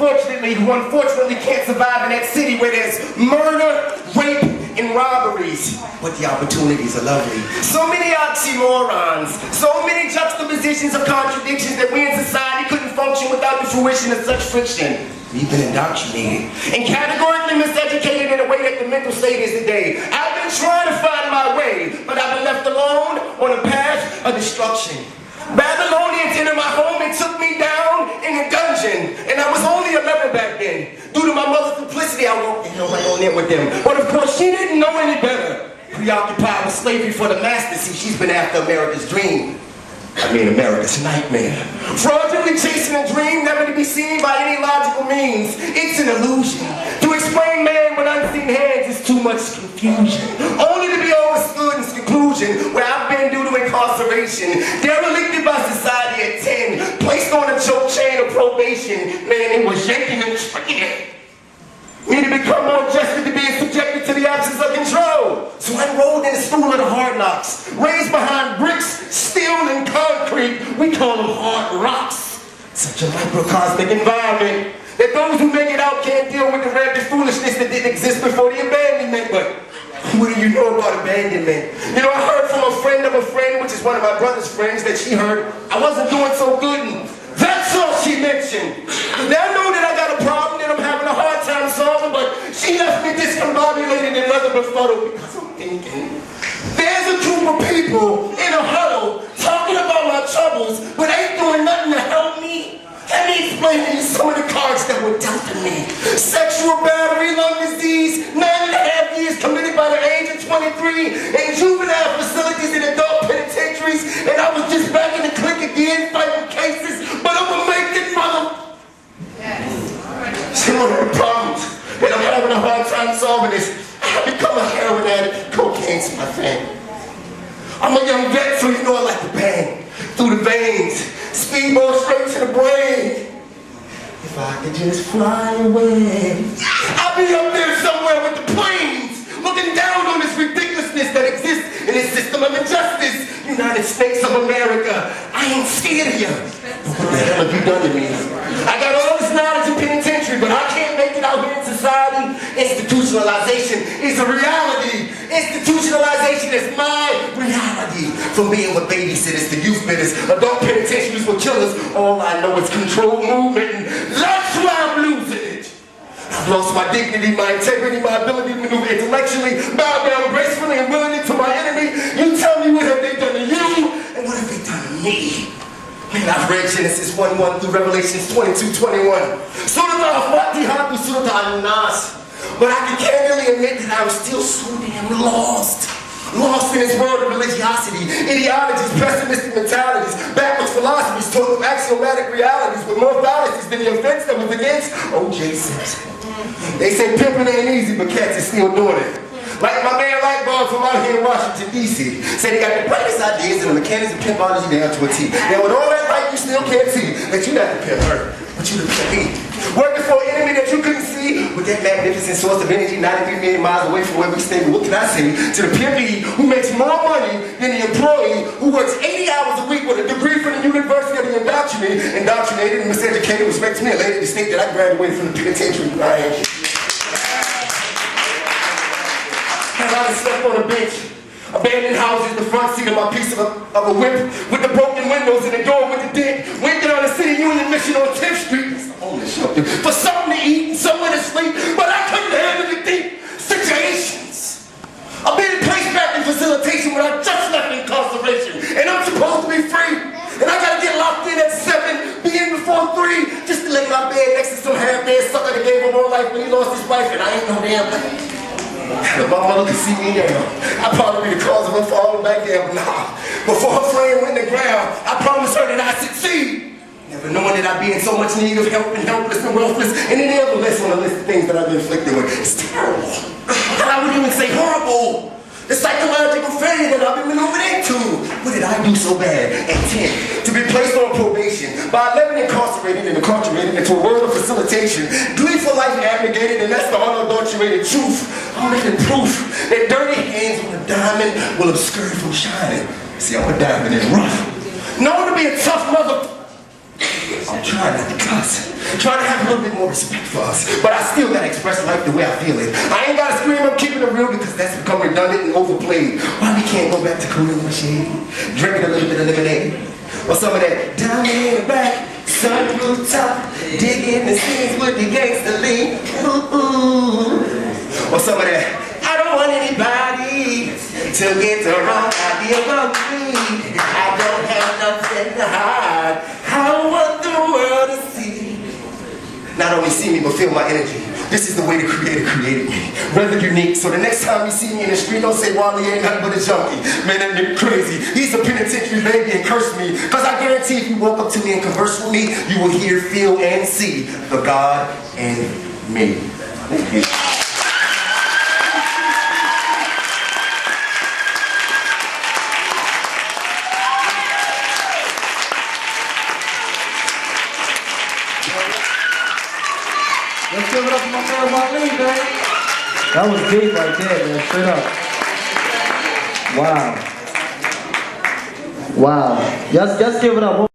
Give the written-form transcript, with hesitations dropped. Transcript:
who unfortunately can't survive in that city where there's murder, rape, and robberies. But the opportunities are lovely. So many oxymorons, so many juxtapositions of contradictions that we in society couldn't function without the fruition of such friction. We've been indoctrinated and categorically miseducated in a way that the mental state is today. I've been trying to find my way, but I've been left alone on a path of destruction. Babylonians entered my home and took me down in a dungeon, and I was only 11 back then. Due to my mother's simplicity, I walked in right on in with them. But of course, she didn't know any better. Preoccupied with slavery for the master, see, she's been after America's dream. I mean, America's nightmare. Fraudulently chasing a dream never to be seen by any logical means. It's an illusion. To explain man with unseen hands is too much confusion. Only to be overstood in conclusion where I've been due to incarceration. Derelicted by society at 10. Placed on a choke chain of probation. Man, it was yanking and tricking. Me to become more adjusted to being subjected to the absence of control. So I enrolled in the school of the hard knocks. Raised behind bricks, steel, and concrete. We call them hard rocks. Such a microcosmic environment that those who make it out can't deal with the rampant foolishness that didn't exist before the abandonment. But what do you know about abandonment? You know, I heard from a friend of a friend, which is one of my brother's friends, that she heard I wasn't doing so good. And that's all she mentioned. Now I know that I got a problem that I'm having a hard time solving, but she left me discombobulated and rather befuddled because I'm thinking there's a group of people in a huddle talking about my troubles, but ain't doing nothing to help me. Let me explain to you some of the cards that were dealt to me. Sexual battery, lung disease, 9.5 years committed by the age of 23, in juvenile facilities and adult penitentiaries, and I was just back in the clique again, fighting cases, but I'm gonna make it, mother. Some of the problems that I'm having a hard time solving is I become a heroin addict, cocaine's my thing. I'm a young vet, so you know I like to bang through the veins, speedball straight to the brain. If I could just fly away, I'll be up there somewhere with the planes, looking down on this ridiculousness that exists in this system of injustice. United States of America, I ain't scared of you. What the hell have you done to me? I got all this knowledge in penitentiary, but I can't make it out here in society. Institutionalization is a reality. Institutionalization is my reality. From being with babysitters to youth bidders, adult penitentiaries for killers, all I know is controlled movement, and that's why I'm losing it. I've lost my dignity, my integrity, my ability to maneuver intellectually, bow down gracefully and willingly to my enemy. You tell me, what have they done to you, and what have they done to me? Man, I've read Genesis 1:1 through Revelations 22:21. But I can candidly admit that I was still so damn lost. Lost in this world of religiosity, ideologies, pessimistic mentalities, backwards philosophies, total axiomatic realities with more fallacies than the offense that was against O.J. Simpson. They say pimping ain't easy, but cats are still doing it. Like my man Lightbulb from out here in Washington, D.C. said he got the brightest ideas and the mechanics of pimp you down to a T. Now with all that light, you still can't see that you're not the pimp her, but you're the pimp me. Working for an enemy that you couldn't see with that magnificent source of energy 93 million miles away from where we stay. What can I say to the pimpy who makes more money than the employee who works 80 hours a week with a degree from the University of the indoctrinated and miseducated, which makes me a lady to state that I graduated from the penitentiary. I slept on a bench, abandoned houses, the front seat of my piece of a whip, with the broken windows and the door with the dent, waiting on the City Union Mission on 10th Street. It's the only shelter for something to eat and somewhere to sleep, but I couldn't handle the deep situations. I've been placed back in facilitation when I just left incarceration, and I'm supposed to be free, and I gotta get locked in at 7, be in before 3, just to lay my bed next to some half-dead sucker that gave him more life when he lost his wife, and I ain't no damn thing. If my mother could see me now, I'd probably be the cause of her falling back there, but nah. Before her flame went in the ground, I promised her that I'd succeed. Never knowing that I'd be in so much need of help and helpless and worthless, and any other list on the list of things that I've been afflicted with. It's terrible. And I wouldn't even say horrible. The psychological failure that I've been maneuvered into. What did I do so bad at 10 to be placed on probation? By 11 incarcerated and acculturated into a world of facilitation. Gleeful life abnegated, and that's the unadulterated truth. I'm living proof that dirty hands on a diamond will obscure it from shining. See, I'm a diamond in rough. Known to be a tough mother. I'm Trying not to cuss. Trying to have a little bit more respect for us. But I still gotta express life the way I feel it. I ain't gotta scream, I'm keeping it real because that's become redundant and overplayed. Why we can't go back to cooling in the shade, drinking a little bit of lemonade, or some of that down in the back, sun rooftop, digging the scenes with the gangster lean. Or some of that, I don't want anybody to get the wrong idea about me. I don't have nothing to hide. I want the world to see. Not only see me, but feel my energy. This is the way the Creator created me. Rather unique, so the next time you see me in the street, don't say Wali ain't nothing but a junkie. Man, that nigga crazy. He's a penitentiary baby and curse me. Cause I guarantee if you walk up to me and converse with me, you will hear, feel, and see the God in me. Thank you. Let's give it up for my man Wali, man. That was deep right there, man. Straight up. Wow. Wow. Just give it up.